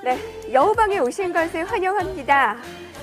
네, 여우방에 오신 것을 환영합니다.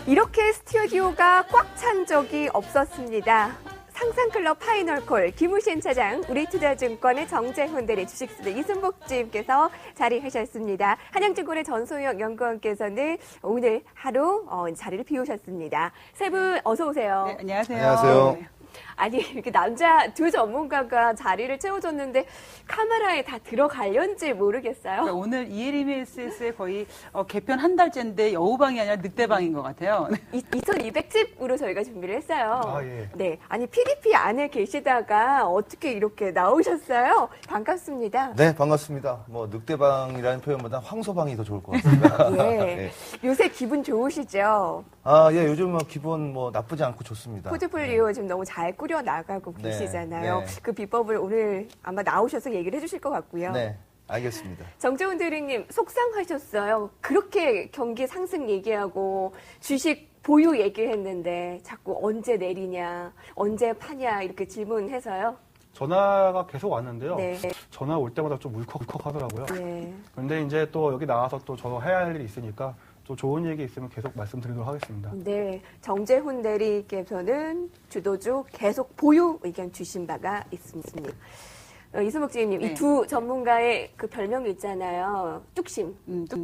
이렇게 스튜디오가 꽉 찬 적이 없었습니다. 상상클럽 파이널콜 김우신 차장, 우리투자증권의 정재훈 대리, 주식수도 이순복 주임께서 자리하셨습니다. 한양증권의 전소영 연구원께서는 오늘 하루 자리를 비우셨습니다. 세 분 어서 오세요. 네, 안녕하세요. 안녕하세요. 아니, 이렇게 남자 두 전문가가 자리를 채워줬는데 카메라에 다 들어갈련지 모르겠어요. 그러니까 오늘 ELMS의 거의 개편 한 달째인데 여우방이 아니라 늑대방인 것 같아요. 2200집으로 저희가 준비를 했어요. 아, 예. 네, 아니 PDP 안에 계시다가 어떻게 이렇게 나오셨어요? 반갑습니다. 네, 반갑습니다. 뭐 늑대방이라는 표현보다 황소방이 더 좋을 것 같습니다. 예. 네. 요새 기분 좋으시죠? 아, 예, 요즘 뭐 기분 뭐 나쁘지 않고 좋습니다. 포트폴리오 지금 너무 잘 꾸려 나가고 네, 계시잖아요. 네. 그 비법을 오늘 아마 나오셔서 얘기를 해주실 것 같고요. 네, 알겠습니다. 정재훈 대리님 속상하셨어요. 그렇게 경기 상승 얘기하고 주식 보유 얘기했는데 자꾸 언제 내리냐, 언제 파냐 이렇게 질문해서요. 전화가 계속 왔는데요. 네. 전화 올 때마다 좀 울컥울컥 하더라고요. 네. 그런데 이제 또 여기 나와서 또 저 해야 할 일이 있으니까 또 좋은 얘기 있으면 계속 말씀드리도록 하겠습니다. 네, 정재훈 대리께서는 주도주 계속 보유 의견 주신 바가 있습니다. 이순복 주임님, 네. 이 두 전문가의 그 별명이 있잖아요. 뚝심.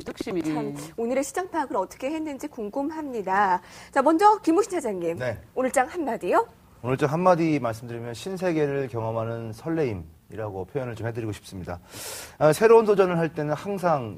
뚝심이. 참 오늘의 시장 파악을 어떻게 했는지 궁금합니다. 자, 먼저 김우신 차장님, 네. 오늘장 한마디요? 오늘 좀 한마디 말씀드리면 신세계를 경험하는 설레임이라고 표현을 좀 해드리고 싶습니다. 새로운 도전을 할 때는 항상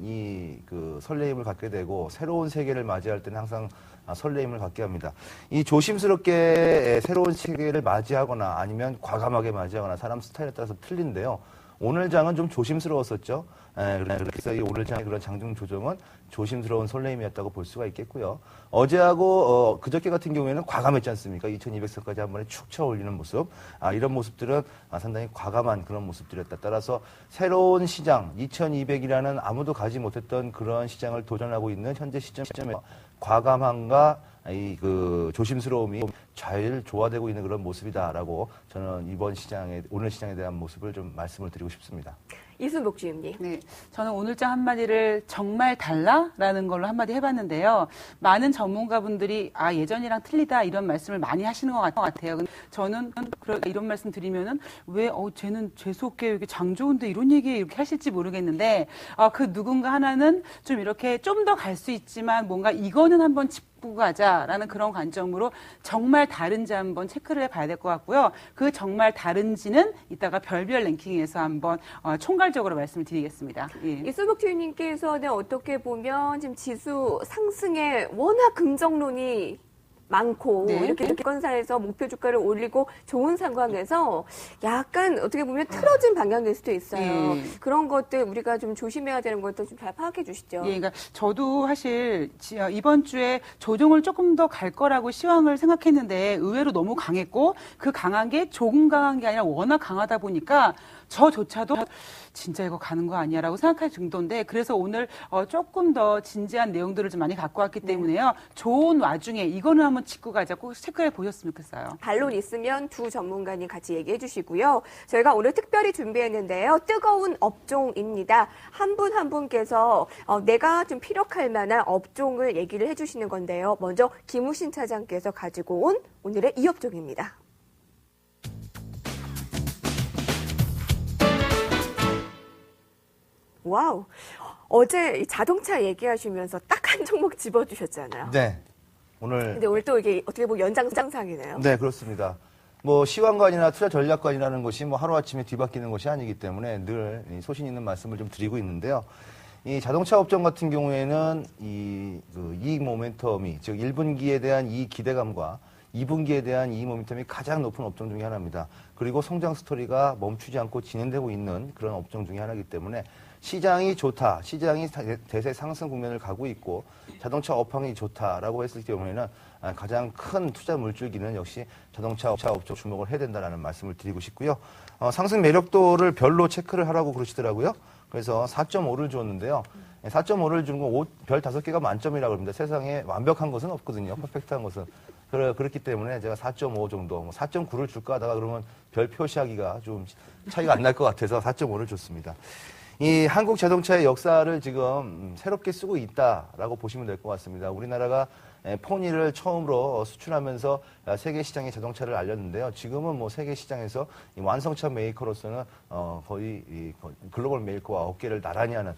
그 설레임을 갖게 되고 새로운 세계를 맞이할 때는 항상 설레임을 갖게 합니다. 이 조심스럽게 새로운 세계를 맞이하거나 아니면 과감하게 맞이하거나 사람 스타일에 따라서 틀린데요. 오늘 장은 좀 조심스러웠었죠. 그래서 이 오늘 장의 그런 장중 조정은 조심스러운 설레임이었다고 볼 수가 있겠고요. 어제하고 그저께 같은 경우에는 과감했지 않습니까? 2200선까지 한 번에 축 쳐 올리는 모습. 이런 모습들은 상당히 과감한 그런 모습들이었다. 따라서 새로운 시장, 2200이라는 아무도 가지 못했던 그런 시장을 도전하고 있는 현재 시점에 과감함과 그 조심스러움이 잘 조화되고 있는 그런 모습이다라고 저는 이번 시장에, 오늘 시장에 대한 모습을 좀 말씀을 드리고 싶습니다. 이순복 주임님. 네, 저는 오늘장 한마디를 정말 달라라는 걸로 한마디 해봤는데요. 많은 전문가분들이 예전이랑 틀리다 이런 말씀을 많이 하시는 것 같아요. 근데 저는 이런 말씀 드리면은 왜 쟤는 재수없게 이렇게 장 좋은데 이런 얘기 이렇게 하실지 모르겠는데 그 누군가 하나는 좀 이렇게 좀 더 갈 수 있지만 뭔가 이거는 한번 짚고 가자라는 그런 관점으로 정말 다른지 한번 체크를 해봐야 될 것 같고요. 그 정말 다른지는 이따가 별별 랭킹에서 한번 총괄적으로 말씀을 드리겠습니다. 예. 이순복 주임님께서는 어떻게 보면 지금 지수 상승에 워낙 긍정론이 많고 네. 이렇게 건사에서 목표 주가를 올리고 좋은 상황에서 약간 어떻게 보면 틀어진 방향일 수도 있어요. 네. 그런 것들 우리가 좀 조심해야 되는 것도 좀 잘 파악해 주시죠. 예, 그러니까 저도 사실 이번 주에 조정을 조금 더 갈 거라고 시황을 생각했는데 의외로 너무 강했고 그 강한 게 조금 강한 게 아니라 워낙 강하다 보니까 저조차도 진짜 이거 가는 거 아니야라고 생각할 정도인데 그래서 오늘 조금 더 진지한 내용들을 좀 많이 갖고 왔기 때문에요. 좋은 와중에 이거는 한번 짚고 가자 꼭 체크해 보셨으면 좋겠어요. 반론 있으면 두 전문가님 같이 얘기해 주시고요. 저희가 오늘 특별히 준비했는데요. 뜨거운 업종입니다. 한 분 한 분께서 내가 좀 피력할 만한 업종을 얘기를 해 주시는 건데요. 먼저 김우신 차장께서 가지고 온 오늘의 이 업종입니다. 와우. 어제 자동차 얘기하시면서 딱 한 종목 집어주셨잖아요. 네. 오늘. 근데 오늘 또 이게 어떻게 보면 연장상이네요. 네, 그렇습니다. 뭐 시황관이나 투자 전략관이라는 것이 뭐 하루아침에 뒤바뀌는 것이 아니기 때문에 늘 소신 있는 말씀을 좀 드리고 있는데요. 이 자동차 업종 같은 경우에는 그 이익 모멘텀이, 즉 1분기에 대한 이익 기대감과 2분기에 대한 이익 모멘텀이 가장 높은 업종 중에 하나입니다. 그리고 성장 스토리가 멈추지 않고 진행되고 있는 그런 업종 중에 하나이기 때문에 시장이 좋다, 시장이 대세 상승 국면을 가고 있고 자동차 업황이 좋다라고 했을 경우에는 가장 큰 투자 물줄기는 역시 자동차 업종 주목을 해야 된다는 말씀을 드리고 싶고요. 상승 매력도를 별로 체크를 하라고 그러시더라고요. 그래서 4.5를 줬는데요. 4.5를 준 건 별 5개가 만점이라고 합니다. 세상에 완벽한 것은 없거든요. 퍼펙트한 것은. 그렇기 때문에 제가 4.5 정도, 4.9를 줄까 하다가 그러면 별 표시하기가 좀 차이가 안 날 것 같아서 4.5를 줬습니다. 이 한국 자동차의 역사를 지금 새롭게 쓰고 있다라고 보시면 될 것 같습니다. 우리나라가 포니를 처음으로 수출하면서 세계 시장에 자동차를 알렸는데요. 지금은 뭐 세계 시장에서 이 완성차 메이커로서는 거의 이 글로벌 메이커와 어깨를 나란히 하는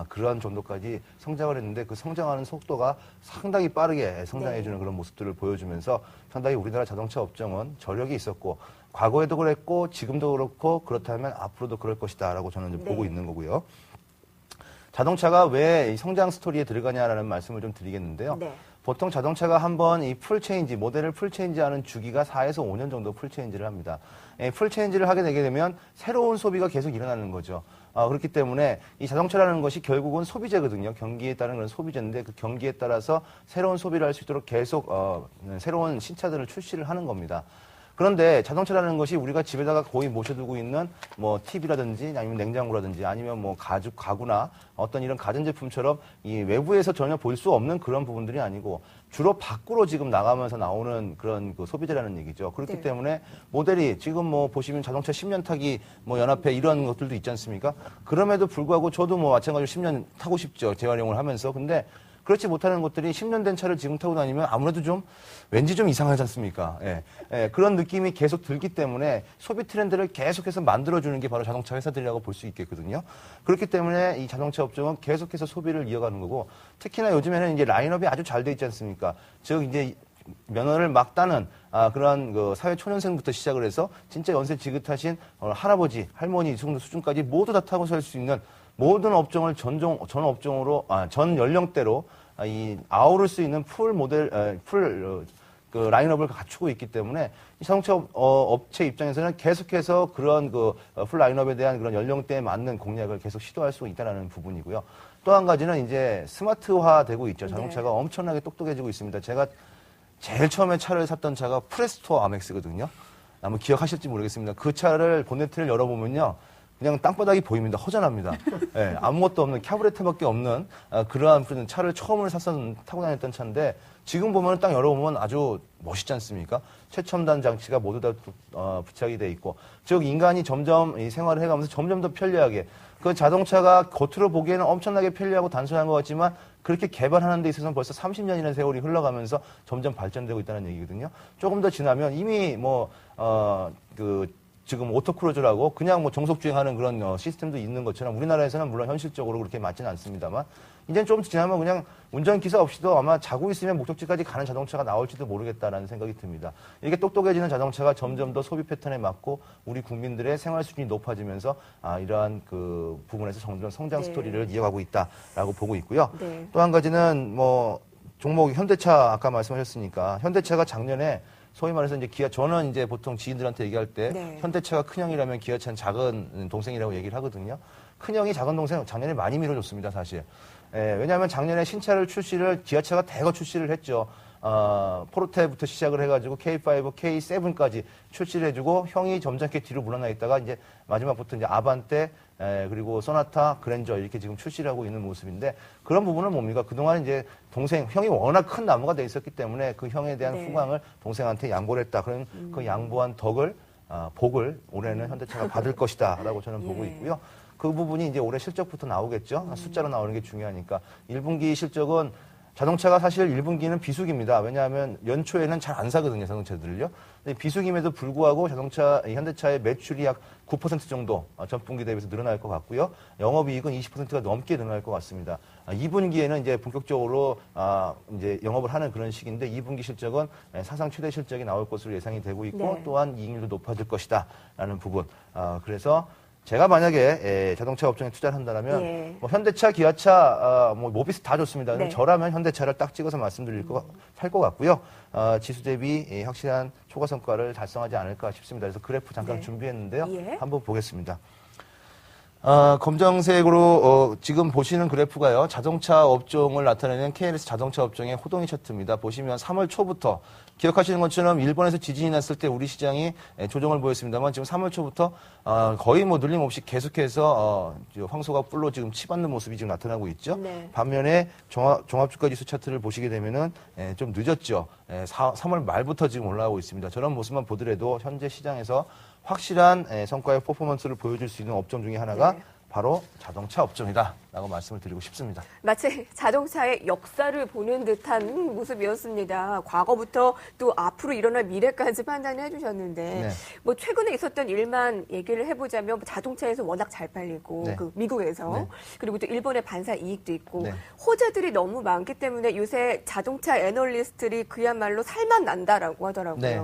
그러한 정도까지 성장을 했는데 그 성장하는 속도가 상당히 빠르게 성장해주는 그런 모습들을 보여주면서 상당히 우리나라 자동차 업종은 저력이 있었고 과거에도 그랬고 지금도 그렇고 그렇다면 앞으로도 그럴 것이다라고 저는 이제 보고 있는 거고요. 자동차가 왜 성장 스토리에 들어가냐라는 말씀을 좀 드리겠는데요. 네. 보통 자동차가 한번 이 풀체인지, 모델을 풀체인지하는 주기가 4에서 5년 정도 풀체인지를 합니다. 풀체인지를 하게 되게 되면 새로운 소비가 계속 일어나는 거죠. 그렇기 때문에 이 자동차라는 것이 결국은 소비재거든요. 경기에 따른 그런 소비재인데 그 경기에 따라서 새로운 소비를 할 수 있도록 계속 새로운 신차들을 출시를 하는 겁니다. 그런데 자동차라는 것이 우리가 집에다가 거의 모셔두고 있는 뭐 TV라든지 아니면 냉장고라든지 아니면 뭐 가구나 어떤 이런 가전제품처럼 이 외부에서 전혀 볼 수 없는 그런 부분들이 아니고 주로 밖으로 지금 나가면서 나오는 그런 그 소비재라는 얘기죠. 그렇기 네. 때문에 모델이 지금 뭐 보시면 자동차 10년 타기 뭐 연합회 이런 것들도 있지 않습니까? 그럼에도 불구하고 저도 뭐 마찬가지로 10년 타고 싶죠. 재활용을 하면서. 근데 그렇지 못하는 것들이 10년 된 차를 지금 타고 다니면 아무래도 좀 왠지 좀 이상하지 않습니까? 그런 느낌이 계속 들기 때문에 소비 트렌드를 계속해서 만들어주는 게 바로 자동차 회사들이라고 볼 수 있겠거든요. 그렇기 때문에 이 자동차 업종은 계속해서 소비를 이어가는 거고 특히나 요즘에는 이제 라인업이 아주 잘 돼 있지 않습니까? 즉 이제 면허를 막 따는 그런 그 사회 초년생부터 시작을 해서 진짜 연세 지긋하신 할아버지, 할머니 수준까지 모두 다 타고 살 수 있는 모든 업종을 전 연령대로 아우를 수 있는 풀 모델, 그 라인업을 갖추고 있기 때문에 이 자동차 업체 입장에서는 계속해서 그런 그 풀 라인업에 대한 그런 연령대에 맞는 공략을 계속 시도할 수 있다는 부분이고요. 또 한 가지는 이제 스마트화되고 있죠. 자동차가 엄청나게 똑똑해지고 있습니다. 제가 제일 처음에 차를 샀던 차가 프레스토 아멕스거든요. 아마 기억하실지 모르겠습니다. 그 차를 본네트를 열어보면요. 그냥 땅바닥이 보입니다. 허전합니다. 아무것도 없는 캐브레테밖에 없는 그러한 차를 처음으로 타고 다녔던 차인데 지금 보면 딱 열어보면 아주 멋있지 않습니까? 최첨단 장치가 모두 다 부착이 돼 있고 즉 인간이 점점 이 생활을 해가면서 점점 더 편리하게 그 자동차가 겉으로 보기에는 엄청나게 편리하고 단순한 것 같지만 그렇게 개발하는 데 있어서는 벌써 30년이라는 세월이 흘러가면서 점점 발전되고 있다는 얘기거든요. 조금 더 지나면 이미 지금 오토크루즈라고 그냥 뭐 정속주행하는 그런 시스템도 있는 것처럼 우리나라에서는 물론 현실적으로 그렇게 맞지는 않습니다만 이제는 좀 지나면 그냥 운전기사 없이도 아마 자고 있으면 목적지까지 가는 자동차가 나올지도 모르겠다라는 생각이 듭니다. 이렇게 똑똑해지는 자동차가 점점 더 소비 패턴에 맞고 우리 국민들의 생활 수준이 높아지면서 이러한 그 부분에서 점점 성장 스토리를 이어가고 있다라고 보고 있고요. 네. 또 한 가지는 뭐 종목 현대차 아까 말씀하셨으니까 현대차가 작년에 소위 말해서 이제 저는 이제 보통 지인들한테 얘기할 때 현대차가 큰형이라면 기아차는 작은 동생이라고 얘기를 하거든요. 큰형이 작은 동생 작년에 많이 밀어줬습니다, 사실. 왜냐하면 작년에 신차를 기아차가 대거 출시를 했죠. 포르테부터 시작을 해가지고 K5, K7까지 출시를 해주고 형이 점잖게 뒤로 물러나 있다가 이제 마지막부터 이제 아반떼 그리고 소나타, 그랜저 이렇게 지금 출시를 하고 있는 모습인데 그런 부분은 뭡니까? 그동안 이제 형이 워낙 큰 나무가 돼 있었기 때문에 그 형에 대한 후광을 동생한테 양보를 했다. 그런 그 양보한 복을 올해는 현대차가 받을 것이다라고 저는 보고 있고요. 그 부분이 이제 올해 실적부터 나오겠죠. 숫자로 나오는 게 중요하니까 1분기 실적은 자동차가 사실 1분기는 비수기입니다. 왜냐하면 연초에는 잘 안 사거든요, 자동차들을요. 근데 비수기임에도 불구하고 현대차의 매출이 약 9% 정도 전분기 대비해서 늘어날 것 같고요. 영업이익은 20%가 넘게 늘어날 것 같습니다. 2분기에는 이제 본격적으로 이제 영업을 하는 그런 시기인데 2분기 실적은 사상 최대 실적이 나올 것으로 예상이 되고 있고 또한 이익률도 높아질 것이다라는 부분. 그래서 제가 만약에 자동차 업종에 투자를 한다면 뭐 현대차, 기아차, 뭐 모비스 다 좋습니다. 저라면 현대차를 딱 찍어서 살 것 같고요. 지수 대비 확실한 초과 성과를 달성하지 않을까 싶습니다. 그래서 그래프 잠깐 준비했는데요. 한번 보겠습니다. 검정색으로 지금 보시는 그래프가요. 자동차 업종을 나타내는 KLS 자동차 업종의 호동이 차트입니다. 보시면 3월 초부터 기억하시는 것처럼 일본에서 지진이 났을 때 우리 시장이 조정을 보였습니다만 지금 3월 초부터 거의 뭐 늘림없이 계속해서 황소가 뿔로 지금 치받는 모습이 지금 나타나고 있죠. 반면에 종합주가 지수 차트를 보시게 되면은 좀 늦었죠. 3월 말부터 지금 올라오고 있습니다. 저런 모습만 보더라도 현재 시장에서 확실한 성과의 퍼포먼스를 보여줄 수 있는 업종 중에 하나가 바로 자동차 업종이다라고 말씀을 드리고 싶습니다. 마치 자동차의 역사를 보는 듯한 모습이었습니다. 과거부터 또 앞으로 일어날 미래까지 판단을 해주셨는데 네. 뭐 최근에 있었던 일만 얘기를 해보자면 자동차에서 워낙 잘 팔리고 네. 그 미국에서 네. 그리고 또 일본의 반사 이익도 있고 네. 호재들이 너무 많기 때문에 요새 자동차 애널리스트들이 그야말로 살만 난다라고 하더라고요. 네.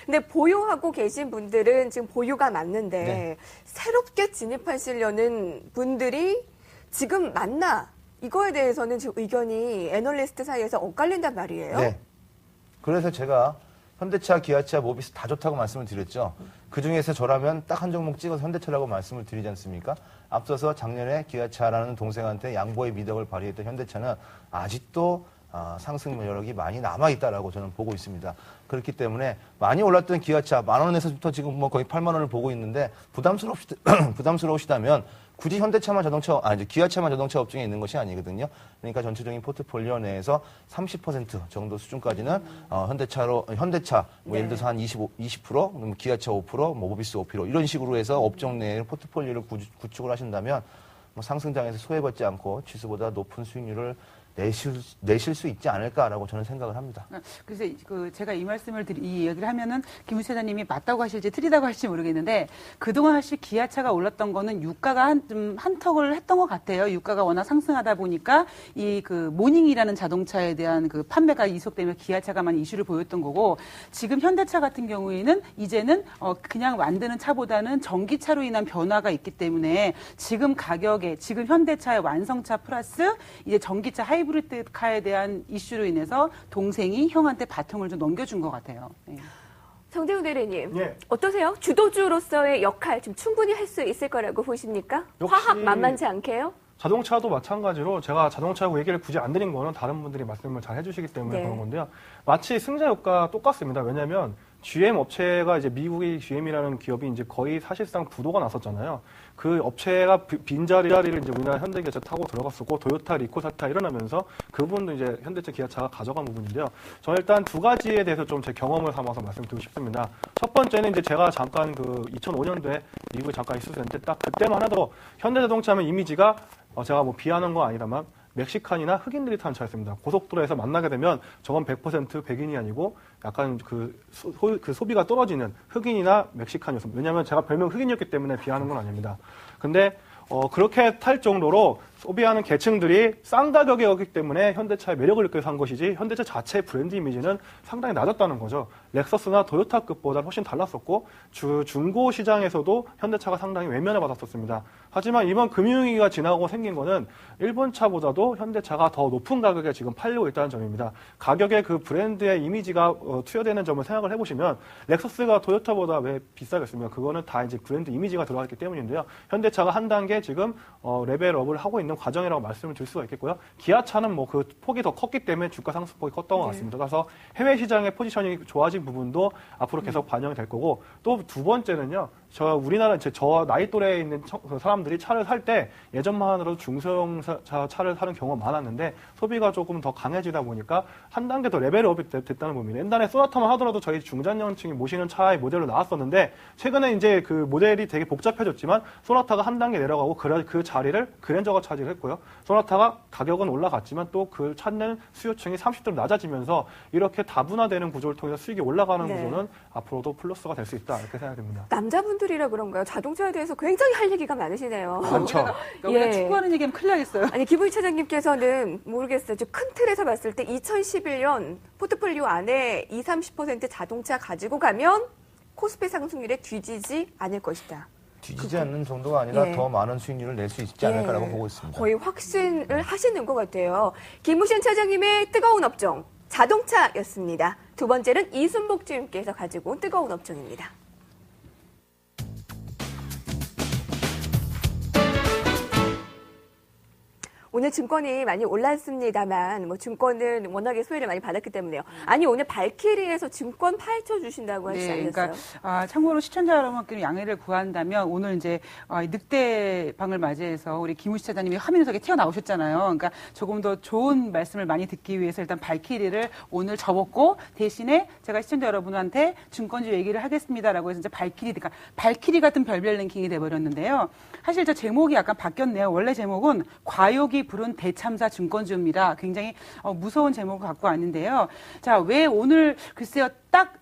근데 보유하고 계신 분들은 지금 보유가 맞는데 네. 새롭게 진입하시려는 분들이 지금 맞나? 이거에 대해서는 지금 의견이 애널리스트 사이에서 엇갈린단 말이에요. 네. 그래서 제가 현대차, 기아차, 모비스 다 좋다고 말씀을 드렸죠. 그중에서 저라면 딱 한 종목 찍어서 현대차라고 말씀을 드리지 않습니까? 앞서서 작년에 기아차라는 동생한테 양보의 미덕을 발휘했던 현대차는 아직도 상승 여력이 많이 남아있다라고 저는 보고 있습니다. 그렇기 때문에 많이 올랐던 기아차 10,000원에서부터 지금 뭐 거의 80,000원을 보고 있는데 부담스러우시다면 굳이 현대차만 기아차만 자동차 업종에 있는 것이 아니거든요. 그러니까 전체적인 포트폴리오 내에서 30% 정도 수준까지는 현대차 뭐 예를 들어서 한 20%, 기아차 5%, 모비스 5% 이런 식으로 해서 업종 내에 포트폴리오를 구축을 하신다면 뭐 상승장에서 소외받지 않고 지수보다 높은 수익률을 내실 수 있지 않을까라고 저는 생각을 합니다. 그래서 제가 이 말씀을 이 얘기를 하면은 김 후차장님이 맞다고 하실지 틀리다고 하실지 모르겠는데 그동안 사실 기아차가 올랐던 거는 유가가 좀 한턱을 했던 것 같아요. 유가가 워낙 상승하다 보니까 이 모닝이라는 자동차에 대한 그 판매가 이속되면서 기아차가만 이슈를 보였던 거고 지금 현대차 같은 경우에는 이제는 그냥 만드는 차보다는 전기차로 인한 변화가 있기 때문에 지금 가격에 지금 현대차의 완성차 플러스 이제 전기차 하이브리드카에 대한 이슈로 인해서 동생이 형한테 바통을 좀 넘겨준 것 같아요. 네. 정재훈 대리님, 예. 어떠세요? 주도주로서의 역할 지금 충분히 할 수 있을 거라고 보십니까? 역시- 화학 만만치 않게요? 자동차도 마찬가지로 제가 자동차하고 얘기를 굳이 안 드린 거는 다른 분들이 말씀을 잘 해주시기 때문에 네. 그런 건데요. 마치 승자효과 똑같습니다. 왜냐하면 GM 업체가 이제 미국의 GM이라는 기업이 이제 거의 사실상 부도가 났었잖아요. 그 업체가 빈자리를 이제 우리나라 현대기아차 타고 들어갔었고 도요타, 리코사타 일어나면서 그분도 이제 현대차, 기아차가 가져간 부분인데요. 저는 일단 두 가지에 대해서 좀 제 경험을 삼아서 말씀드리고 싶습니다. 첫 번째는 이제 제가 잠깐 2005년도에 미국에 잠깐 있었는데 딱 그때만 하더라도 현대자동차 하면 이미지가 제가 뭐 비하는 건 아니다만 멕시칸이나 흑인들이 타는 차였습니다. 고속도로에서 만나게 되면 저건 100% 백인이 아니고 약간 그 소비가 떨어지는 흑인이나 멕시칸이었습니다. 왜냐하면 제가 별명 흑인이었기 때문에 비하는 건 아닙니다. 근데 그렇게 탈 정도로 소비하는 계층들이 싼 가격이었기 때문에 현대차의 매력을 느껴서 한 것이지 현대차 자체의 브랜드 이미지는 상당히 낮았다는 거죠. 렉서스나 도요타급보다 훨씬 달랐었고 중고 시장에서도 현대차가 상당히 외면을 받았었습니다. 하지만 이번 금융위기가 지나고 생긴 거는 일본 차보다도 현대차가 더 높은 가격에 지금 팔리고 있다는 점입니다. 가격에 그 브랜드의 이미지가 투여되는 점을 생각을 해보시면 렉서스가 도요타보다 왜 비싸겠습니까? 그거는 다 이제 브랜드 이미지가 들어갔기 때문인데요. 현대차가 한 단계 지금 레벨업을 하고 있는 과정이라고 말씀을 드릴 수가 있겠고요. 기아차는 뭐 그 폭이 더 컸기 때문에 주가 상승폭이 컸던 것 같습니다. 그래서 해외 시장의 포지셔닝이 좋아진 부분도 앞으로 계속 반영이 될 거고 또 두 번째는요. 우리나라 저 나이 또래에 있는 사람들이 차를 살 때 예전만 하더라도 중소형 차를 사는 경우가 많았는데 소비가 조금 더 강해지다 보니까 한 단계 더 레벨업이 됐다는 겁니다. 옛날에 소나타만 하더라도 저희 중장년층이 모시는 차의 모델로 나왔었는데 최근에 이제 그 모델이 되게 복잡해졌지만 소나타가 한 단계 내려가고 그 자리를 그랜저가 차지를 했고요. 소나타가 가격은 올라갔지만 또 그 찾는 수요층이 30대로 낮아지면서 이렇게 다분화되는 구조를 통해서 수익이 올라가는 네. 구조는 앞으로도 플러스가 될 수 있다 이렇게 생각됩니다. 남자분들이라 그런가요? 자동차에 대해서 굉장히 할 얘기가 많으시네요. 많죠. 우리가 예. 축구하는 얘기하면 큰일 나겠어요. 아니 김부희 차장님께서는 모르겠어요. 큰 틀에서 봤을 때 2011년 포트폴리오 안에 20-30% 자동차 가지고 가면 코스피 상승률에 뒤지지 않을 것이다. 뒤지지 않는 정도가 아니라 예. 더 많은 수익률을 낼 수 있지 않을까라고 예. 보고 있습니다. 거의 확신을 하시는 것 같아요. 김우신 차장님의 뜨거운 업종 자동차였습니다. 두 번째는 이순복 주임께서 가지고 온 뜨거운 업종입니다. 오늘 증권이 많이 올랐습니다만 뭐 증권은 워낙에 소외를 많이 받았기 때문에요. 아니 오늘 발키리에서 증권 파헤쳐 주신다고 하시지 않았어요? 그러니까 참고로 시청자 여러분께는 양해를 구한다면 오늘 이제 늑대방을 맞이해서 우리 김우시 차장님이 화면에서 튀어나오셨잖아요. 그러니까 조금 더 좋은 말씀을 많이 듣기 위해서 일단 발키리를 오늘 접었고 대신에 제가 시청자 여러분한테 증권주 얘기를 하겠습니다라고 해서 이제 그러니까 발키리 같은 별별 랭킹이 돼버렸는데요. 사실 저 제목이 약간 바뀌었네요. 원래 제목은 과욕이 부른 대참사 증권주입니다. 굉장히 무서운 제목을 갖고 왔는데요. 자, 왜 오늘 글쎄요. 딱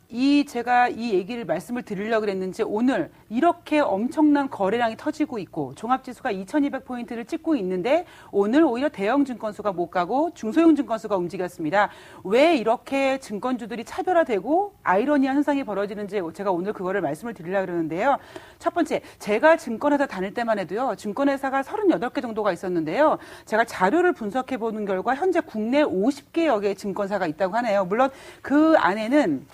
제가 이 얘기를 말씀을 드리려고 그랬는지 오늘 이렇게 엄청난 거래량이 터지고 있고 종합지수가 2200포인트를 찍고 있는데 오늘 오히려 대형 증권수가 못 가고 중소형 증권수가 움직였습니다. 왜 이렇게 증권주들이 차별화되고 아이러니한 현상이 벌어지는지 제가 오늘 그거를 말씀을 드리려고 그러는데요. 첫 번째, 제가 증권회사 다닐 때만 해도요. 증권회사가 38개 정도가 있었는데요. 제가 자료를 분석해 보는 결과 현재 국내 50개여 개의 증권사가 있다고 하네요. 물론 그 안에는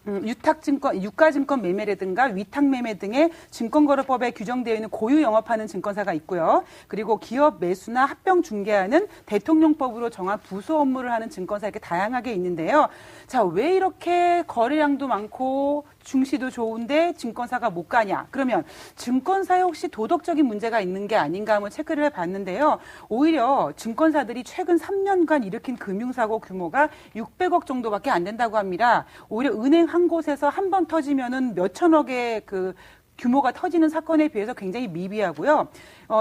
유가증권 매매라든가 위탁매매 등의 증권거래법에 규정되어 있는 고유 영업하는 증권사가 있고요. 그리고 기업 매수나 합병 중개하는 대통령법으로 정한 부수 업무를 하는 증권사 이렇게 다양하게 있는데요. 자, 왜 이렇게 거래량도 많고 중시도 좋은데 증권사가 못 가냐? 그러면 증권사에 혹시 도덕적인 문제가 있는 게 아닌가 한번 체크를 해봤는데요. 오히려 증권사들이 최근 3년간 일으킨 금융사고 규모가 600억 정도밖에 안 된다고 합니다. 오히려 은행 한 곳에서 한 번 터지면은 몇 천억의 규모가 터지는 사건에 비해서 굉장히 미비하고요.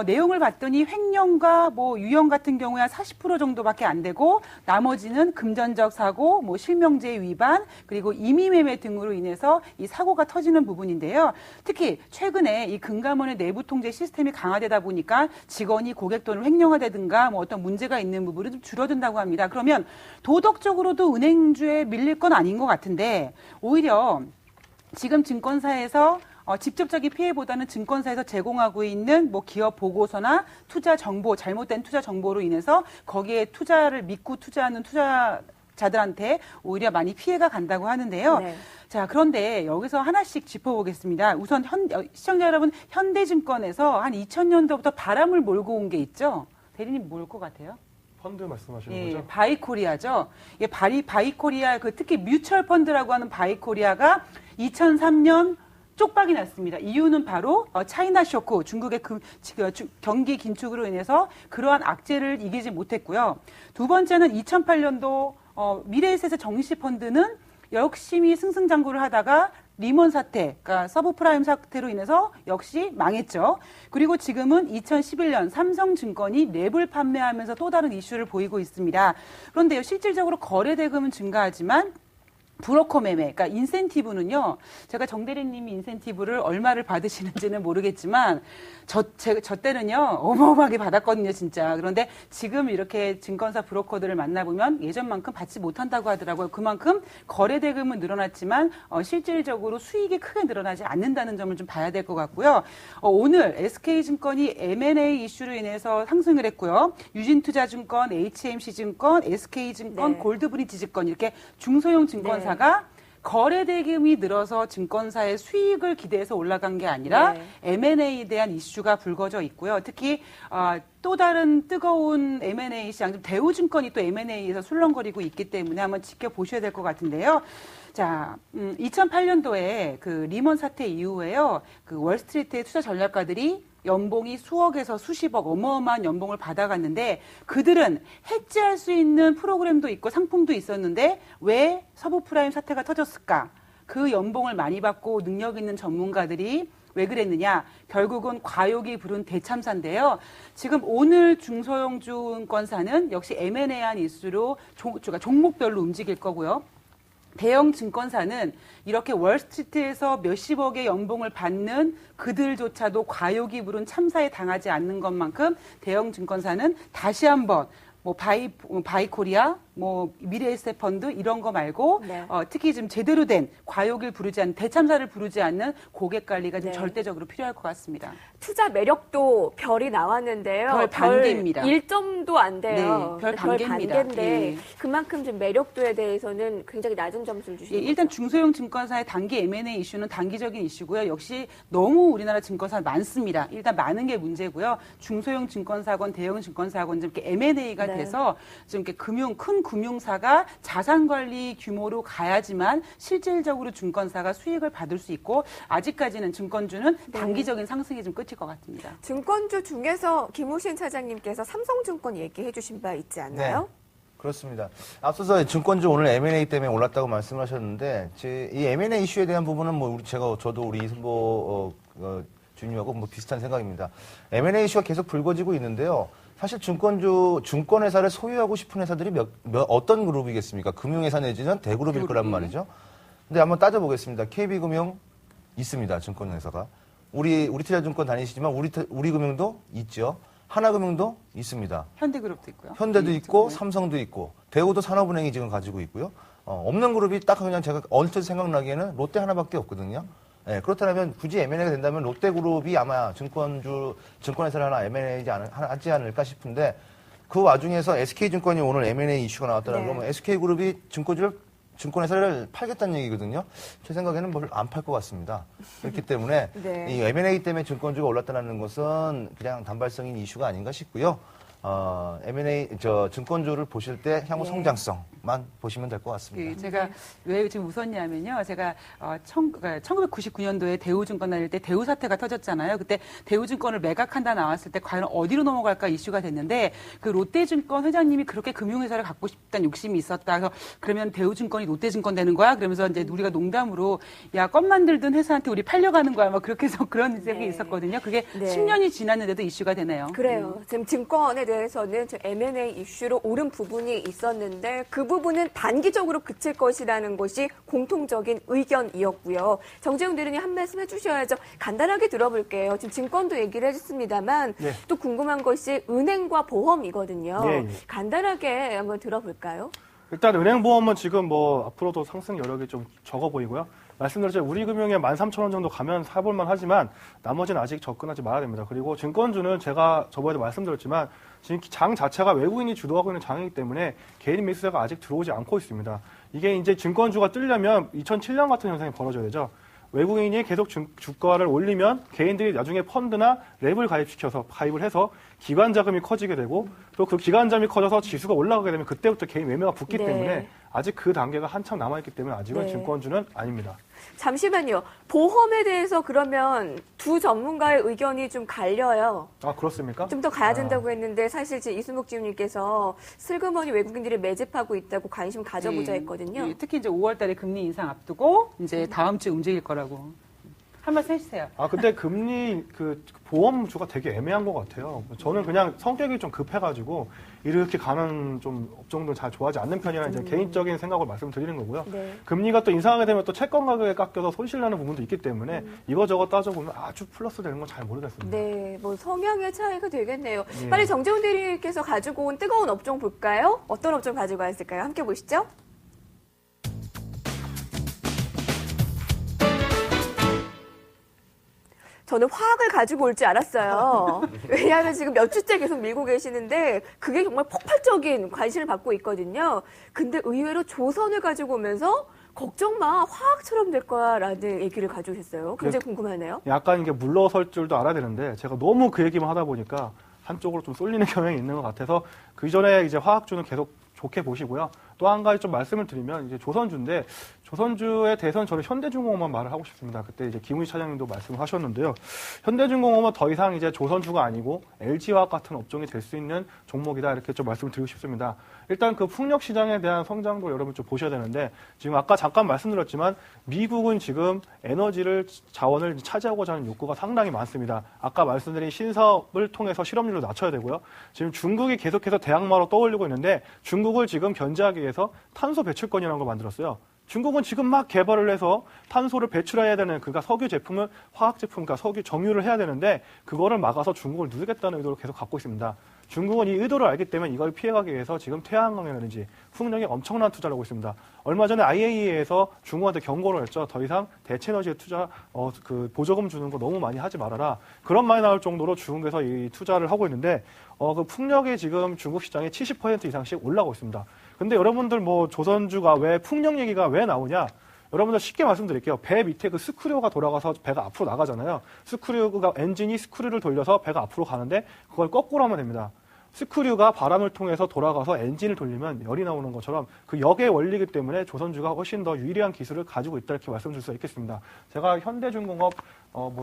내용을 봤더니 횡령과 유형 같은 경우에 40% 정도밖에 안 되고 나머지는 금전적 사고, 실명제 위반, 그리고 임의매매 등으로 인해서 이 사고가 터지는 부분인데요. 특히 최근에 이 금감원의 내부 통제 시스템이 강화되다 보니까 직원이 고객 돈을 횡령하다든가 어떤 문제가 있는 부분이 좀 줄어든다고 합니다. 그러면 도덕적으로도 은행주에 밀릴 건 아닌 것 같은데 오히려 지금 증권사에서 직접적인 피해보다는 증권사에서 제공하고 있는 기업 보고서나 투자 정보, 잘못된 투자 정보로 인해서 거기에 투자를 믿고 투자하는 투자자들한테 오히려 많이 피해가 간다고 하는데요. 네. 자, 그런데 여기서 하나씩 짚어보겠습니다. 우선 시청자 여러분, 현대증권에서 한 2000년도부터 바람을 몰고 온 게 있죠? 대리님 뭘 것 같아요? 펀드 말씀하시는 예, 거죠? 바이코리아죠. 예, 바이코리아 특히 뮤추얼 펀드라고 하는 바이코리아가 2003년 쪽박이 났습니다. 이유는 바로 차이나 쇼크, 중국의 경기 긴축으로 인해서 그러한 악재를 이기지 못했고요. 두 번째는 2008년도 미래에셋의 정시펀드는 열심히 승승장구를 하다가 리먼 사태, 그러니까 서브프라임 사태로 인해서 역시 망했죠. 그리고 지금은 2011년 삼성증권이 랩을 판매하면서 또 다른 이슈를 보이고 있습니다. 그런데요, 실질적으로 거래 대금은 증가하지만 브로커 매매, 그러니까 인센티브는요, 제가 정 대리님이 인센티브를 얼마를 받으시는지는 모르겠지만, 저 때는요, 어마어마하게 받았거든요, 진짜. 그런데 지금 이렇게 증권사 브로커들을 만나보면 예전만큼 받지 못한다고 하더라고요. 그만큼 거래 대금은 늘어났지만, 실질적으로 수익이 크게 늘어나지 않는다는 점을 좀 봐야 될 것 같고요. 오늘 SK증권이 M&A 이슈로 인해서 상승을 했고요. 유진투자증권, HMC증권, SK증권, 네. 골드브리지증권 이렇게 중소형 증권사가 거래 대금이 늘어서 증권사의 수익을 기대해서 올라간 게 아니라 M&A에 대한 이슈가 불거져 있고요. 특히 또 다른 뜨거운 M&A 시장, 대우증권이 또 M&A에서 술렁거리고 있기 때문에 한번 지켜보셔야 될 것 같은데요. 자, 2008년도에 그 리먼 사태 이후에요. 그 월스트리트의 투자 전략가들이 연봉이 수억에서 수십억 어마어마한 연봉을 받아갔는데 그들은 해지할 수 있는 프로그램도 있고 상품도 있었는데 왜 서브프라임 사태가 터졌을까? 그 연봉을 많이 받고 능력 있는 전문가들이 왜 그랬느냐? 결국은 과욕이 부른 대참사인데요. 지금 오늘 중소형 증권사는 역시 M&A한 이슈로 종목별로 움직일 거고요. 대형 증권사는 이렇게 월스트리트에서 몇십억의 연봉을 받는 그들조차도 과욕이 부른 참사에 당하지 않는 것만큼 대형 증권사는 다시 한번 바이코리아, 뭐 미래에셋 펀드 이런 거 말고 네. 특히 좀 제대로 된 과욕을 부르지 않는 대참사를 부르지 않는 고객 관리가 좀 네. 절대적으로 필요할 것 같습니다. 투자 매력도 별이 나왔는데요. 별 반개입니다. 1점도 안 돼요. 네, 별 반개입니다. 반개인데 예. 그만큼 좀 매력도에 대해서는 굉장히 낮은 점수를 예, 주시는 일단 거죠. 중소형 증권사의 단기 M&A 이슈는 단기적인 이슈고요. 역시 너무 우리나라 증권사 많습니다. 일단 많은 게 문제고요. 중소형 증권사건, 대형 증권사건 좀 이렇게 M&A가 네. 돼서 좀 이렇게 큰 금융사가 자산 관리 규모로 가야지만 실질적으로 증권사가 수익을 받을 수 있고 아직까지는 증권주는 네. 단기적인 상승이 좀 끝일 것 같습니다. 증권주 중에서 김우신 차장님께서 삼성증권 얘기해 주신 바 있지 않나요? 그렇습니다. 앞서서 증권주 오늘 M&A 때문에 올랐다고 말씀하셨는데 이 M&A 이슈에 대한 부분은 뭐 저도 우리 이승보 주님하고 뭐 비슷한 생각입니다. M&A 이슈가 계속 불거지고 있는데요. 사실 증권회사를 소유하고 싶은 회사들이 어떤 그룹이겠습니까? 금융회사 내지는 대그룹일 거란 말이죠. 근데 한번 따져보겠습니다. KB금융 있습니다. 증권회사가. 우리 투자증권 다니시지만 우리 금융도 있죠. 하나금융도 있습니다. 현대그룹도 있고요. 현대도 네, 있고 네. 삼성도 있고 대우도 산업은행이 지금 가지고 있고요. 없는 그룹이 딱 그냥 제가 언뜻 생각나기에는 롯데 하나밖에 없거든요. 네, 그렇다면 굳이 M&A가 된다면 롯데그룹이 아마 증권회사를 하나 M&A 하지 않을까 싶은데 그 와중에서 SK증권이 오늘 M&A 이슈가 나왔다는 네. 거면 SK그룹이 증권회사를 팔겠다는 얘기거든요. 제 생각에는 뭘 안 팔 것 같습니다. 그렇기 때문에 네. 이 M&A 때문에 증권주가 올랐다는 것은 그냥 단발성인 이슈가 아닌가 싶고요. M&A 증권주를 보실 때 향후 네. 성장성만 보시면 될 것 같습니다. 제가 왜 지금 웃었냐면요. 제가 1999년도에 대우증권 다닐 때 대우 사태가 터졌잖아요. 그때 대우증권을 매각한다 나왔을 때 과연 어디로 넘어갈까 이슈가 됐는데 그 롯데증권 회장님이 그렇게 금융회사를 갖고 싶다는 욕심이 있었다. 그래서 그러면 대우증권이 롯데증권 되는 거야? 그러면서 이제 우리가 농담으로 야, 껌 만들던 회사한테 우리 팔려가는 거야. 막 그렇게 해서 그런 적이 네. 있었거든요. 그게 네. 10년이 지났는데도 이슈가 되네요. 그래요. 지금 증권에 대해서는 M&A 이슈로 오른 부분이 있었는데 그 부분은 단기적으로 그칠 것이라는 것이 공통적인 의견이었고요. 정재훈 대리님 한 말씀 해주셔야죠. 간단하게 들어볼게요. 지금 증권도 얘기를 해줬습니다만 네. 또 궁금한 것이 은행과 보험이거든요. 예, 예. 간단하게 한번 들어볼까요? 일단 은행보험은 지금 뭐 앞으로도 상승 여력이 좀 적어 보이고요. 말씀드렸죠. 우리금융에 13,000원 정도 가면 사볼만 하지만 나머지는 아직 접근하지 말아야 됩니다. 그리고 증권주는 제가 저번에도 말씀드렸지만 지금 장 자체가 외국인이 주도하고 있는 장이기 때문에 개인 매수세가 아직 들어오지 않고 있습니다. 이게 이제 증권주가 뜨려면 2007년 같은 현상이 벌어져야 되죠. 외국인이 계속 주가를 올리면 개인들이 나중에 펀드나 랩을 가입을 해서 기관 자금이 커지게 되고 또 그 기관 자금이 커져서 지수가 올라가게 되면 그때부터 개인 매매가 붙기 네. 때문에 아직 그 단계가 한참 남아있기 때문에 아직은 네. 증권주는 아닙니다. 잠시만요. 보험에 대해서 그러면 두 전문가의 의견이 좀 갈려요. 아, 그렇습니까? 좀 더 가야 된다고 했는데 사실 지금 이수목 지원님께서 슬그머니 외국인들이 매집하고 있다고 관심 가져보자 네. 했거든요. 네, 특히 이제 5월 달에 금리 인상 앞두고 이제 다음 주에 움직일 거라고. 한 말씀 해주세요. 아, 근데 금리 그 보험주가 되게 애매한 것 같아요. 저는 그냥 성격이 좀 급해가지고 이렇게 가는 좀 업종들 잘 좋아하지 않는 편이라 이제 개인적인 생각을 말씀드리는 거고요. 네. 금리가 또 인상하게 되면 또 채권 가격에 깎여서 손실나는 부분도 있기 때문에 이거저거 따져보면 아주 플러스 되는 건 잘 모르겠습니다. 네, 뭐 성향의 차이가 되겠네요. 예. 빨리 정재훈 대리님께서 가지고 온 뜨거운 업종 볼까요? 어떤 업종 가지고 왔을까요? 함께 보시죠. 저는 화학을 가지고 올 줄 알았어요. 왜냐하면 지금 몇 주째 계속 밀고 계시는데 그게 정말 폭발적인 관심을 받고 있거든요. 근데 의외로 조선을 가지고 오면서 걱정 마, 화학처럼 될 거야 라는 얘기를 가져오셨어요. 굉장히 궁금하네요. 약간 이게 물러설 줄도 알아야 되는데 제가 너무 그 얘기만 하다 보니까 한쪽으로 좀 쏠리는 경향이 있는 것 같아서 그 전에 이제 화학주는 계속 좋게 보시고요. 또 한 가지 좀 말씀을 드리면 이제 조선주인데 조선주에 대해서는 저는 현대중공업만 말을 하고 싶습니다. 그때 이제 김우희 차장님도 말씀을 하셨는데요. 현대중공업은 더 이상 이제 조선주가 아니고 LG화학 같은 업종이 될 수 있는 종목이다 이렇게 좀 말씀을 드리고 싶습니다. 일단 그 풍력 시장에 대한 성장도 여러분 좀 보셔야 되는데 지금 아까 잠깐 말씀드렸지만 미국은 지금 에너지를 자원을 차지하고자 하는 욕구가 상당히 많습니다. 아까 말씀드린 신사업을 통해서 실업률을 낮춰야 되고요. 지금 중국이 계속해서 대항마로 떠올리고 있는데 중국을 지금 견제하기 위해서 탄소 배출권이라는 걸 만들었어요. 중국은 지금 막 개발을 해서 탄소를 배출해야 되는 그러니까 석유 제품을 화학 제품, 그러니까 석유 정유를 해야 되는데 그거를 막아서 중국을 누르겠다는 의도를 계속 갖고 있습니다. 중국은 이 의도를 알기 때문에 이걸 피해가기 위해서 지금 태양광이라든지 풍력에 엄청난 투자를 하고 있습니다. 얼마 전에 IAEA에서 중국한테 경고를 했죠. 더 이상 대체에너지에 투자, 보조금 주는 거 너무 많이 하지 말아라. 그런 말이 나올 정도로 중국에서 이 투자를 하고 있는데, 그 풍력이 지금 중국 시장에 70% 이상씩 올라가고 있습니다. 근데 여러분들 뭐 조선주가 왜 풍력 얘기가 왜 나오냐? 여러분들 쉽게 말씀드릴게요. 배 밑에 그 스크류가 돌아가서 배가 앞으로 나가잖아요. 스크류가 엔진이 스크류를 돌려서 배가 앞으로 가는데 그걸 거꾸로 하면 됩니다. 스크류가 바람을 통해서 돌아가서 엔진을 돌리면 열이 나오는 것처럼 그 역의 원리이기 때문에 조선주가 훨씬 더 유리한 기술을 가지고 있다 이렇게 말씀드릴 수 있겠습니다. 제가 현대중공업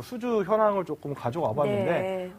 수주 현황을 조금 가져와 봤는데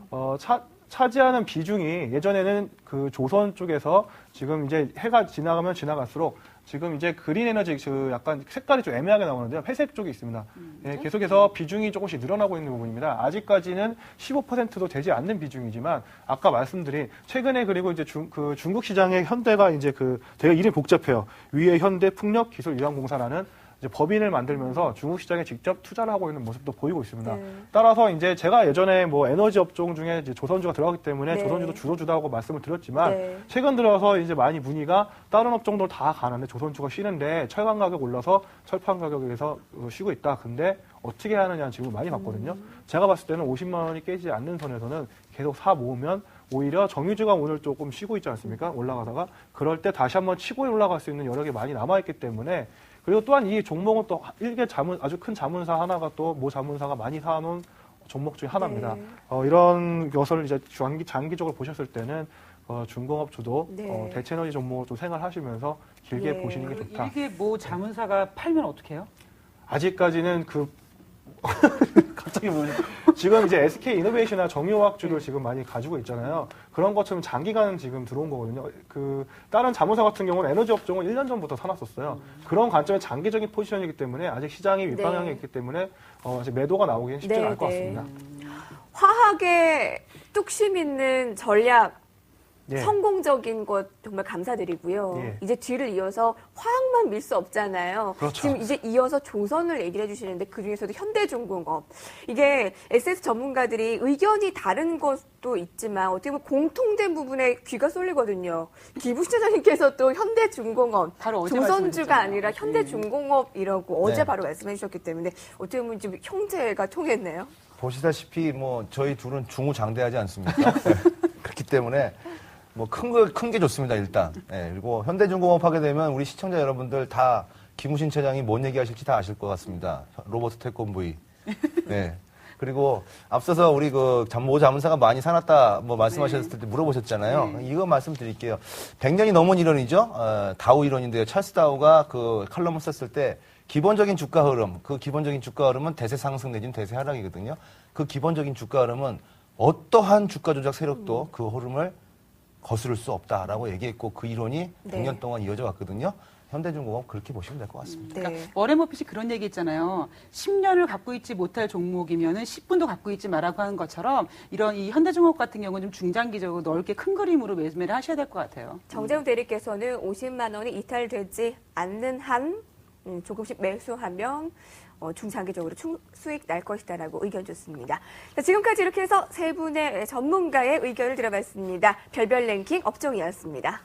차지하는 비중이 예전에는 그 조선 쪽에서 지금 이제 해가 지나가면 지나갈수록 지금 이제 그린 에너지 약간 색깔이 좀 애매하게 나오는데요. 회색 쪽이 있습니다. 예, 계속해서 비중이 조금씩 늘어나고 있는 부분입니다. 아직까지는 15%도 되지 않는 비중이지만 아까 말씀드린 최근에 그리고 이제 중국 시장의 현대가 이제 되게 이름이 복잡해요. 위에 현대 풍력 기술 유한공사라는 이제 법인을 만들면서 중국 시장에 직접 투자를 하고 있는 모습도 보이고 있습니다. 네. 따라서 이제 제가 예전에 뭐 에너지 업종 중에 이제 조선주가 들어가기 때문에 네. 조선주도 주도주다고 말씀을 드렸지만 네. 최근 들어서 이제 많이 문의가 다른 업종도 다 가는데 조선주가 쉬는데 철강 가격 올라서 철판 가격에서 쉬고 있다. 근데 어떻게 하느냐는 질문 많이 받거든요. 제가 봤을 때는 50만 원이 깨지지 않는 선에서는 계속 사 모으면 오히려 정유주가 오늘 조금 쉬고 있지 않습니까? 올라가다가 그럴 때 다시 한번 치고 올라갈 수 있는 여력이 많이 남아있기 때문에 그리고 또한 이 종목은 또 일개 아주 큰 자문사 하나가 또 모 자문사가 많이 사놓은 종목 중에 하나입니다. 네. 이런 것을 이제 장기적으로 보셨을 때는 중공업주도 네. 대체에너지 종목을 좀 생활하시면서 길게 네. 보시는 게 좋다. 일개 모 자문사가 팔면 어떻게 해요? 아직까지는 갑자기 지금 이제 SK 이노베이션이나 정유화학주를 지금 많이 가지고 있잖아요. 그런 것처럼 장기간 지금 들어온 거거든요. 다른 자문사 같은 경우는 에너지 업종을 1년 전부터 사놨었어요. 그런 관점의 장기적인 포지션이기 때문에 아직 시장이 윗방향에 있기 때문에 아직 매도가 나오기는 쉽지 않을 것 같습니다. 화학에 뚝심 있는 전략 예. 성공적인 것 정말 감사드리고요. 예. 이제 뒤를 이어서 화학만 밀 수 없잖아요. 그렇죠. 지금 이제 이어서 조선을 얘기를 해주시는데 그중에서도 현대중공업. 이게 SS 전문가들이 의견이 다른 것도 있지만 어떻게 보면 공통된 부분에 귀가 쏠리거든요. 기부 시장님께서 또 현대중공업, 조선주가 아니라 현대중공업이라고 어제 바로 말씀해 주셨기 때문에 어떻게 보면 지금 형제가 통했네요. 보시다시피 저희 둘은 중우장대하지 않습니까? 그렇기 때문에 큰 게 좋습니다, 일단. 네, 그리고 현대중공업 하게 되면 우리 시청자 여러분들 다 김우신 차장이 뭔 얘기 하실지 다 아실 것 같습니다. 로버트 태권브이. 네. 그리고 앞서서 우리 모 자문사가 많이 사놨다 말씀하셨을 때 물어보셨잖아요. 이거 말씀드릴게요. 100년이 넘은 이론이죠. 다우 이론인데요. 찰스 다우가 칼럼을 썼을 때 기본적인 주가 흐름, 그 기본적인 주가 흐름은 대세 상승 내지는 대세 하락이거든요. 그 기본적인 주가 흐름은 어떠한 주가 조작 세력도 그 흐름을 거스를 수 없다라고 얘기했고 그 이론이 100년 동안 이어져 왔거든요. 현대중공업 그렇게 보시면 될 것 같습니다. 그러니까 워렌 버핏이 그런 얘기 있잖아요. 10년을 갖고 있지 못할 종목이면은 10분도 갖고 있지 말라고 하는 것처럼 이런 이 현대중공업 같은 경우는 좀 중장기적으로 넓게 큰 그림으로 매매를 하셔야 될 것 같아요. 정재훈 대리께서는 50만 원이 이탈되지 않는 한 조금씩 매수하면 중장기적으로 수익 날 것이다라고 의견 줬습니다. 자, 지금까지 이렇게 해서 세 분의 전문가의 의견을 들어봤습니다. 별별 랭킹 업종이었습니다.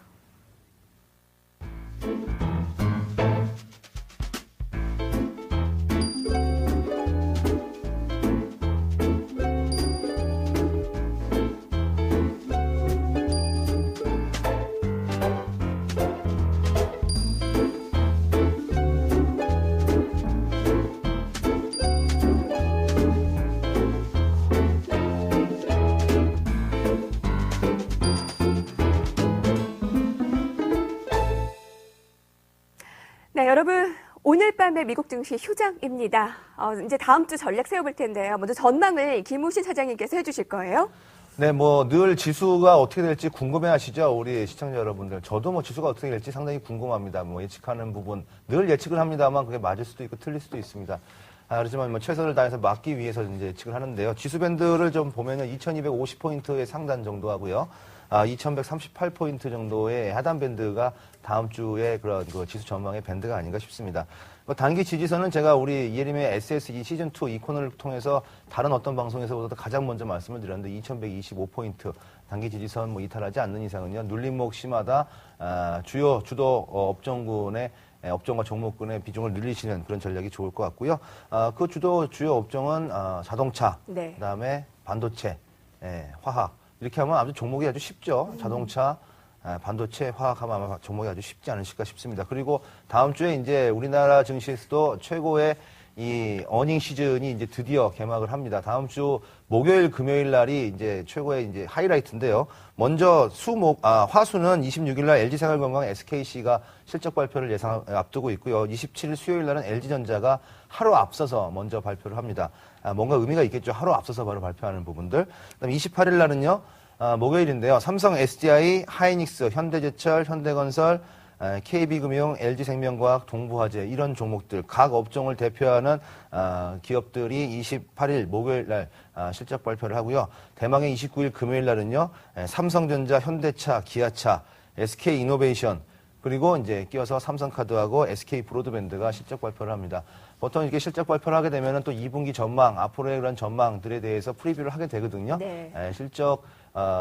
네, 여러분. 오늘 밤의 미국 증시 휴장입니다. 이제 다음 주 전략 세워볼 텐데요. 먼저 전망을 김우신 차장님께서 해주실 거예요. 네, 늘 지수가 어떻게 될지 궁금해 하시죠? 우리 시청자 여러분들. 저도 지수가 어떻게 될지 상당히 궁금합니다. 예측하는 부분. 늘 예측을 합니다만 그게 맞을 수도 있고 틀릴 수도 있습니다. 그렇지만 최선을 다해서 막기 위해서 이제 예측을 하는데요. 지수 밴드를 좀 보면은 2250포인트의 상단 정도 하고요. 2138포인트 정도의 하단 밴드가 다음 주에 그런 그 지수 전망의 밴드가 아닌가 싶습니다. 단기 지지선은 제가 우리 이혜림의 SSG 시즌2 이 코너를 통해서 다른 어떤 방송에서보다도 가장 먼저 말씀을 드렸는데 2125포인트 단기 지지선 이탈하지 않는 이상은요, 눌림목 심하다, 주요 주도 업종군의 업종과 종목군의 비중을 늘리시는 그런 전략이 좋을 것 같고요. 그 주요 업종은 자동차, 네. 그다음에 반도체, 화학 이렇게 하면 아주 종목이 아주 쉽죠. 자동차, 반도체, 화학하면 아마 종목이 아주 쉽지 않으실까 싶습니다. 그리고 다음 주에 이제 우리나라 증시에서도 최고의 이 어닝 시즌이 이제 드디어 개막을 합니다. 다음 주 목요일, 금요일 날이 이제 최고의 이제 하이라이트인데요. 먼저 화수는 26일 날 LG생활건강 SKC가 실적 발표를 앞두고 있고요. 27일 수요일 날은 LG전자가 하루 앞서서 먼저 발표를 합니다. 뭔가 의미가 있겠죠. 하루 앞서서 바로 발표하는 부분들. 그다음 28일 날은요. 목요일인데요. 삼성, SDI, 하이닉스, 현대제철, 현대건설, KB금융, LG생명과학, 동부화재 이런 종목들 각 업종을 대표하는 기업들이 28일 목요일 날 실적 발표를 하고요. 대망의 29일 금요일 날은요. 삼성전자, 현대차, 기아차, SK이노베이션 그리고 이제 끼어서 삼성카드하고 SK브로드밴드가 실적 발표를 합니다. 보통 이렇게 실적 발표를 하게 되면은 또 2분기 전망, 앞으로의 그런 전망들에 대해서 프리뷰를 하게 되거든요. 네. 실적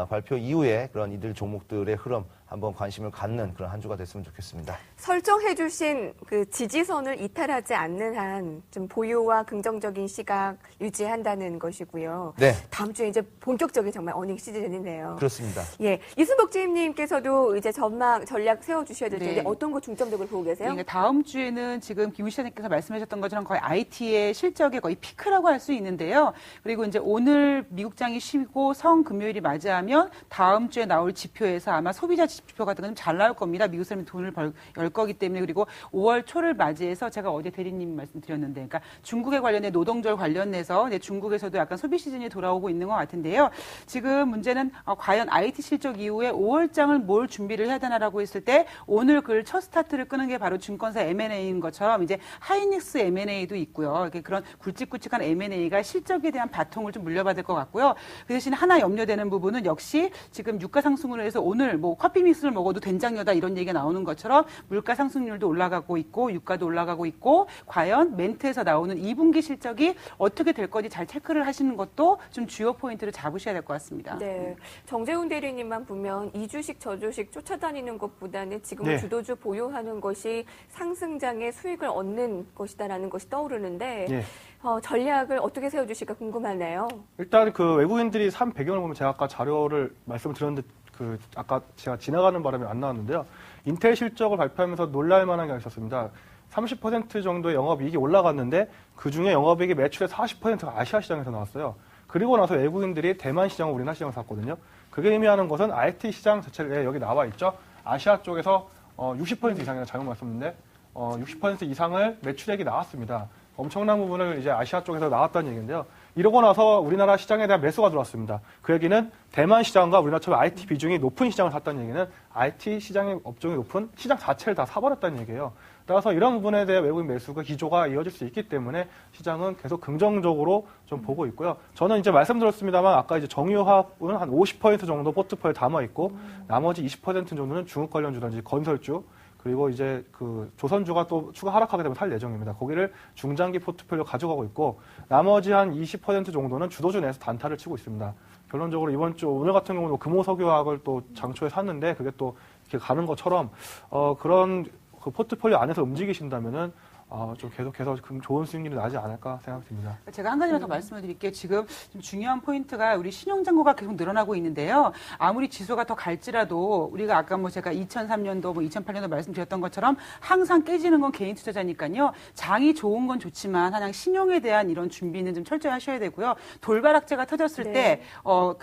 발표 이후에 그런 이들 종목들의 흐름 한번 관심을 갖는 그런 한 주가 됐으면 좋겠습니다. 설정해주신 그 지지선을 이탈하지 않는 한 좀 보유와 긍정적인 시각 유지한다는 것이고요. 네. 다음 주에 이제 본격적인 정말 어닝 시즌이네요. 그렇습니다. 예, 이순복 주임님께서도 이제 전략 세워주셔야 될 텐데 네. 어떤 거 중점적으로 보고 계세요? 그러니까 다음 주에는 지금 김 시장님께서 말씀하셨던 것처럼 거의 IT의 실적의 거의 피크라고 할 수 있는데요. 그리고 이제 오늘 미국장이 쉬고 성금요일이 맞이하면 다음 주에 나올 지표에서 아마 소비자 지표 같은 건 잘 나올 겁니다. 미국 사람이 돈을 열 거기 때문에. 그리고 5월 초를 맞이해서 제가 어제 대리님 말씀드렸는데, 그러니까 중국에 관련해 노동절 관련해서 중국에서도 약간 소비 시즌이 돌아오고 있는 것 같은데요. 지금 문제는 과연 IT 실적 이후에 5월장을 뭘 준비를 해야 되나라고 했을 때 오늘 그 첫 스타트를 끄는 게 바로 증권사 M&A인 것처럼 이제 하이닉스 M&A도 있고요. 그런 굵직굵직한 M&A가 실적에 대한 바통을 좀 물려받을 것 같고요. 그 대신 하나 염려되는 부분은 역시 지금 유가 상승으로 해서 오늘 커피 믹스를 먹어도 된장녀다 이런 얘기가 나오는 것처럼 물가 상승률도 올라가고 있고 유가도 올라가고 있고 과연 멘트에서 나오는 2분기 실적이 어떻게 될 건지 잘 체크를 하시는 것도 좀 주요 포인트를 잡으셔야 될 것 같습니다. 네, 정재훈 대리님만 보면 이 주식 저 주식 쫓아다니는 것보다는 지금은 네. 주도주 보유하는 것이 상승장의 수익을 얻는 것이다라는 것이 떠오르는데 네. 전략을 어떻게 세워주실까 궁금하네요. 일단 그 외국인들이 산 배경을 보면 제가 아까 자료를 말씀을 드렸는데 아까 제가 지나가는 바람에 안 나왔는데요. 인텔 실적을 발표하면서 놀랄 만한 게 있었습니다. 30% 정도의 영업이익이 올라갔는데 그중에 영업이익의 매출의 40%가 아시아 시장에서 나왔어요. 그리고 나서 외국인들이 대만 시장과 우리나라 시장을 샀거든요. 그게 의미하는 것은 IT 시장 자체를 여기 나와 있죠. 아시아 쪽에서 60% 이상이라고 잘못 말씀드렸는데 60% 이상을 매출액이 나왔습니다. 엄청난 부분을 이제 아시아 쪽에서 나왔다는 얘기인데요. 이러고 나서 우리나라 시장에 대한 매수가 들어왔습니다. 그 얘기는 대만 시장과 우리나라처럼 IT 비중이 높은 시장을 샀다는 얘기는 IT 시장의 업종이 높은 시장 자체를 다 사버렸다는 얘기예요. 따라서 이런 부분에 대해 외국인 매수가 기조가 이어질 수 있기 때문에 시장은 계속 긍정적으로 좀 보고 있고요. 저는 이제 말씀드렸습니다만 아까 이제 정유화학은 한 50% 정도 포트폴리오에 담아 있고 나머지 20% 정도는 중국 관련주든지 건설주 그리고 이제 그 조선주가 또 추가 하락하게 되면 살 예정입니다. 거기를 중장기 포트폴리오 가져가고 있고 나머지 한 20% 정도는 주도주 내에서 단타를 치고 있습니다. 결론적으로 이번 주 오늘 같은 경우는 금호석유화학을 또 장초에 샀는데 그게 또 이렇게 가는 것처럼 그런 그 포트폴리오 안에서 움직이신다면은 좀 계속해서 좋은 수익률이 나지 않을까 생각됩니다. 제가 한 가지만 더 말씀을 드릴게요. 지금 좀 중요한 포인트가 우리 신용잔고가 계속 늘어나고 있는데요. 아무리 지수가 더 갈지라도 우리가 아까 제가 2003년도 2008년도 말씀드렸던 것처럼 항상 깨지는 건 개인 투자자니까요. 장이 좋은 건 좋지만 하나 신용에 대한 이런 준비는 좀 철저히 하셔야 되고요. 돌발악재가 터졌을 네. 때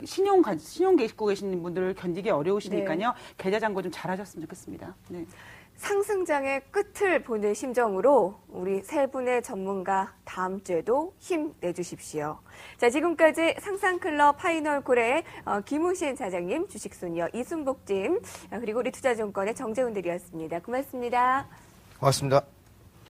신용 갖고 계신 분들을 견디기 어려우시니까요. 네. 계좌 잔고 좀 잘하셨으면 좋겠습니다. 네. 상승장의 끝을 보는 심정으로 우리 세 분의 전문가 다음 주에도 힘내주십시오. 자, 지금까지 상상클럽 파이널콜의 김우신 사장님, 주식소녀 이순복님, 그리고 우리 투자증권의 정재훈 대리였습니다. 고맙습니다. 고맙습니다.